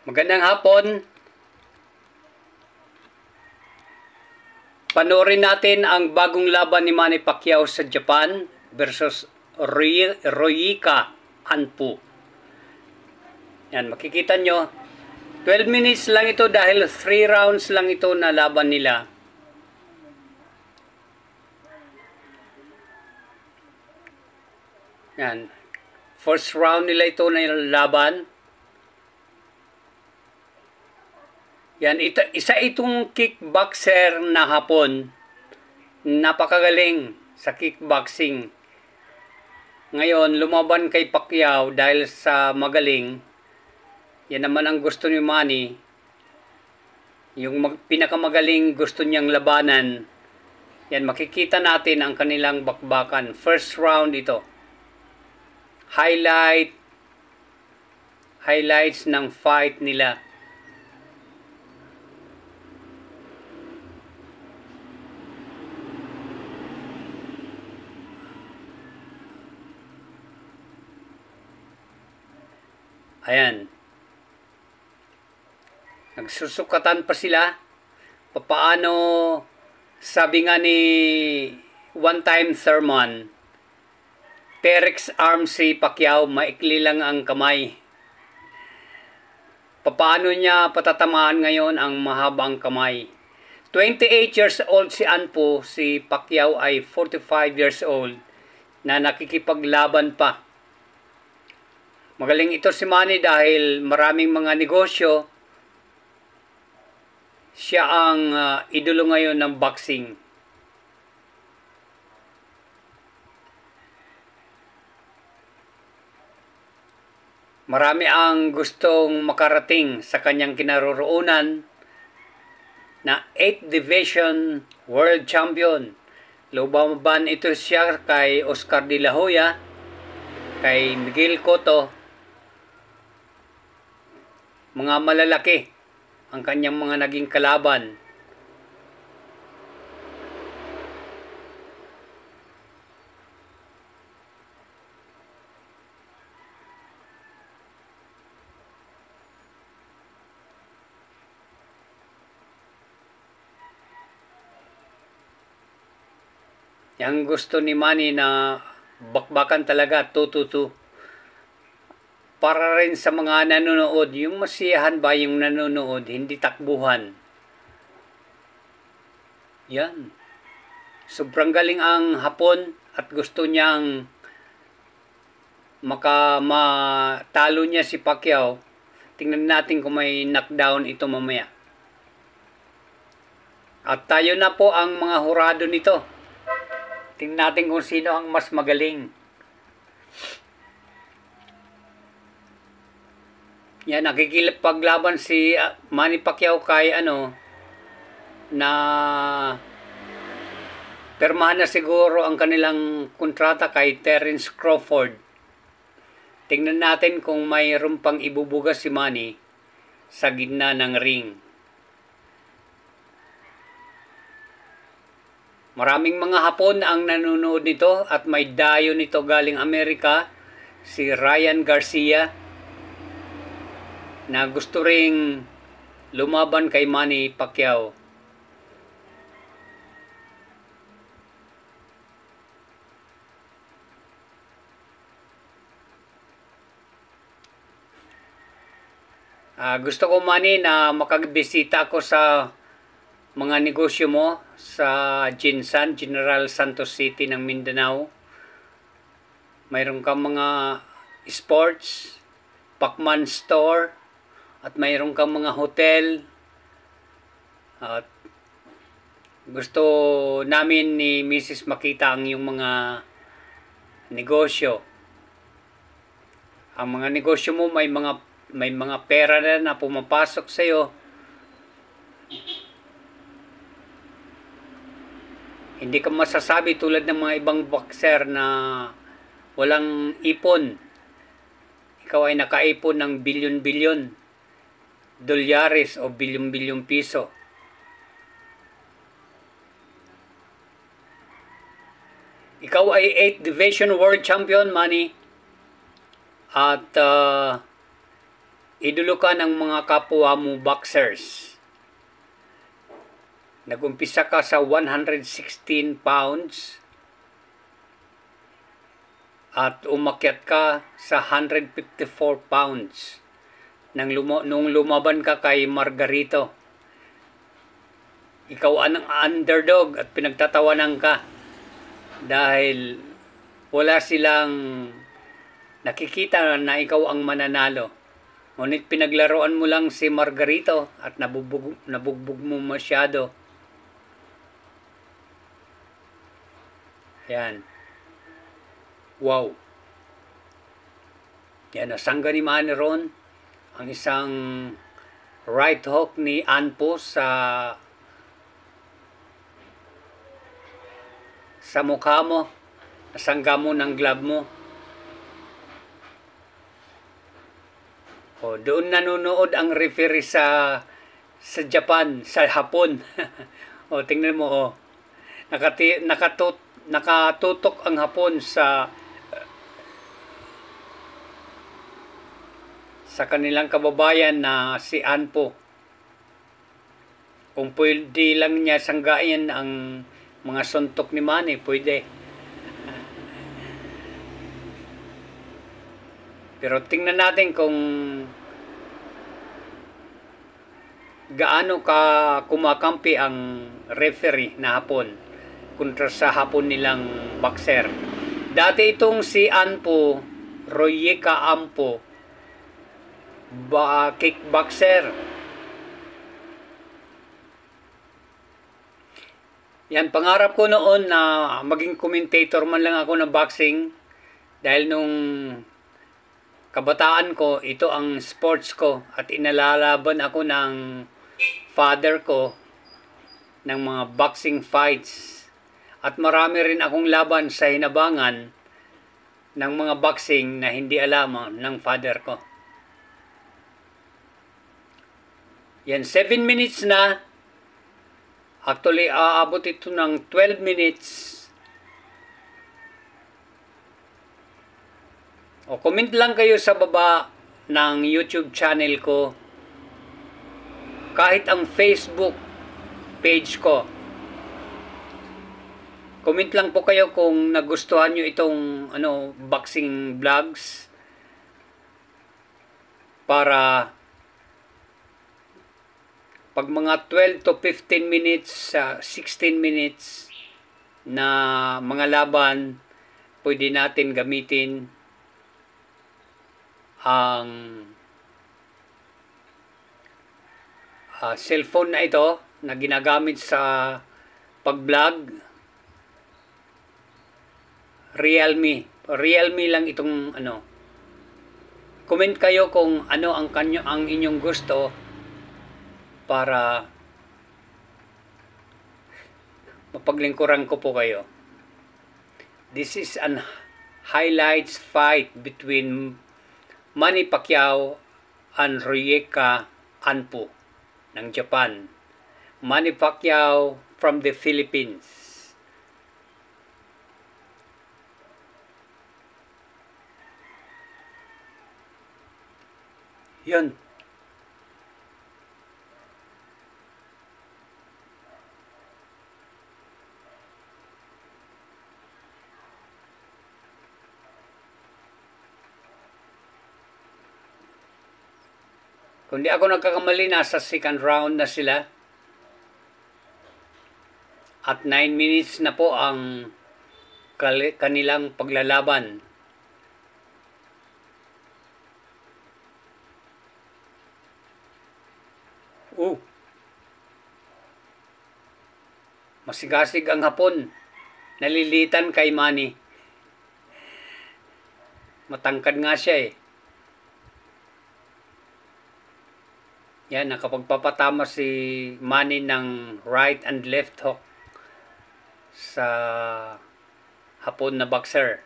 Magandang hapon. Panoorin natin ang bagong laban ni Manny Pacquiao sa Japan versus Royika Anpu. Yan, makikita nyo. 12 minutes lang ito dahil 3 rounds lang ito na laban nila. Yan. First round nila ito na laban. Yan, isa itong kickboxer na Hapon. Napakagaling sa kickboxing. Ngayon, lumaban kay Pacquiao dahil sa magaling. Yan naman ang gusto ni Manny. Yung pinakamagaling gusto niyang labanan. Yan, makikita natin ang kanilang bakbakan. First round ito. Highlights ng fight nila. Ayan. Nagsusukatan pa sila. Papaano, sabi nga ni one-time Thurman, Terex arm si Pacquiao, maikli lang ang kamay. Papaano niya patatamaan ngayon ang mahabang kamay? 28 years old si Anpu, si Pacquiao ay 45 years old na nakikipaglaban pa. Magaling ito si Manny dahil maraming mga negosyo. Siya ang idolo ngayon ng boxing. Marami ang gustong makarating sa kanyang kinaroroonan na 8th Division World Champion. Lumaban ito siya kay Oscar De La Hoya, kay Miguel Cotto. Mga malalaki ang kanyang mga naging kalaban. Yang gusto ni Manny na bakbakan talaga 2-2-2. Para rin sa mga nanonood, yung masiyahan ba yung nanonood, hindi takbuhan. Yan. Sobrang galing ang Hapon at gusto niyang matalo niya si Pacquiao. Tingnan natin kung may knockdown ito mamaya. At tayo na po ang mga hurado nito. Tingnan natin kung sino ang mas magaling. Yan, nakikipaglaban si Manny Pacquiao kay na permahan na siguro ang kanilang kontrata kay Terence Crawford. Tingnan natin kung mayroon pang ibubugas si Manny sa gitna ng ring. Maraming mga Hapon ang nanonood nito at may dayo nito galing Amerika, si Ryan Garcia, na gusto ring lumaban kay Manny Pacquiao. Gusto ko, Manny, na makagbisita ako sa mga negosyo mo sa Jinsan, General Santos City ng Mindanao. Mayroon kang mga sports, Pacman store, at mayroon kang mga hotel. At gusto namin ni Mrs. makita ang iyong mga negosyo. Ang mga negosyo mo may mga pera na pumapasok sa iyo. Hindi ka masasabi tulad ng mga ibang boxer na walang ipon. Ikaw ay nakaipon ng bilyon-bilyon dolyares o bilyon-bilyon piso. Ikaw ay 8th Division World Champion, Manny. At idolo ka ng mga kapwa mo boxers. Nagumpisa ka sa 116 pounds at umakyat ka sa 154 pounds nung lumaban ka kay Margarito. Ikaw ang underdog at pinagtatawanan ka dahil wala silang nakikita na ikaw ang mananalo. Ngunit pinaglaruan mo lang si Margarito at nabugbog mo masyado. Yan. Wow. Yan, nasangga ni Manny ron ang isang right hook ni Anpo sa mukha mo. Nasangga mo ng glove mo. O, doon nanonood ang referee sa Japan, sa Hapon. O, tingnan mo, o. Nakatutok ang Hapon sa kanilang kababayan na si Anpo. Kung pwede lang niya sanggain ang mga suntok ni Manny, pwede. Pero tingnan natin kung gaano ka kumakampi ang referee na Hapon kontra sa Hapon nilang boxer. Dati itong si Anpo, Royeka Ampo, kickboxer. Yan, pangarap ko noon na maging commentator man lang ako ng boxing dahil nung kabataan ko, ito ang sports ko at inalalaban ako ng father ko ng mga boxing fights. At marami rin akong laban sa hinabangan ng mga boxing na hindi alam ng father ko. Yan, 7 minutes na. Actually, aabot ito ng 12 minutes. O, comment lang kayo sa baba ng YouTube channel ko. Kahit ang Facebook page ko. Comment lang po kayo kung nagustuhan nyo itong boxing vlogs. Para pag mga 12 to 15 minutes, 16 minutes na mga laban, pwede natin gamitin ang cellphone na ito na ginagamit sa pag-vlog. Realme lang itong Comment kayo kung ano ang inyong gusto para mapaglingkuran ko po kayo. This is an highlights fight between Manny Pacquiao and Royeka Anpo ng Japan. Manny Pacquiao from the Philippines. Yun. Kung di ako nagkakamali, nasa second round na sila. At 9 minutes na po ang kanilang paglalaban. Masigasig ang Hapon. Nalilitan kay Manny. Matangkad nga siya eh. Yan, nakapagpapatama si Manny ng right and left hook sa Hapon na boxer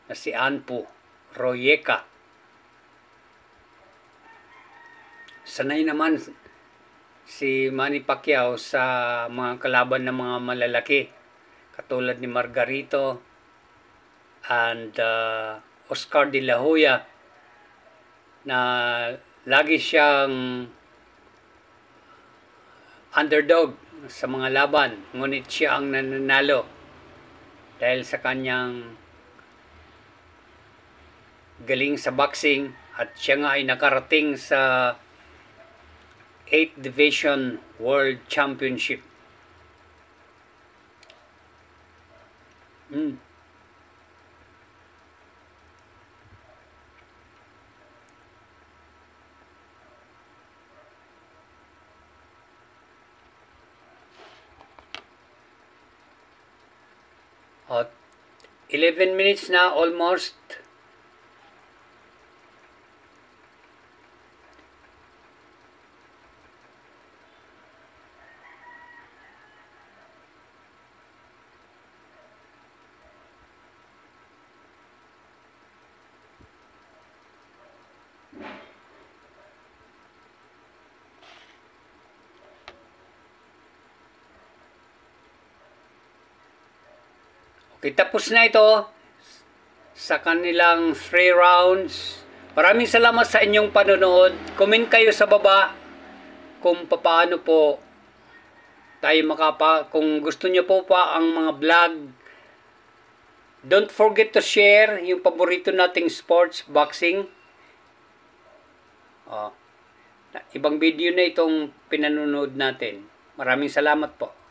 na si Anpo Royeka. Sanay naman si Manny Pacquiao sa mga kalaban ng mga malalaki katulad ni Margarito and Oscar de la Hoya na lagi siyang underdog sa mga laban, ngunit siya ang nananalo dahil sa kanyang galing sa boxing, at siya nga ay nakarating sa 8th Division World Championship. Mm. At 11 minutes na almost. Okay, tapos na ito sa kanilang 3 rounds. Maraming salamat sa inyong panonood. Comment kayo sa baba kung paano po tayo kung gusto niyo po pa ang mga vlog. Don't forget to share yung paborito nating sports, boxing. Ibang video na itong pinanonood natin. Maraming salamat po.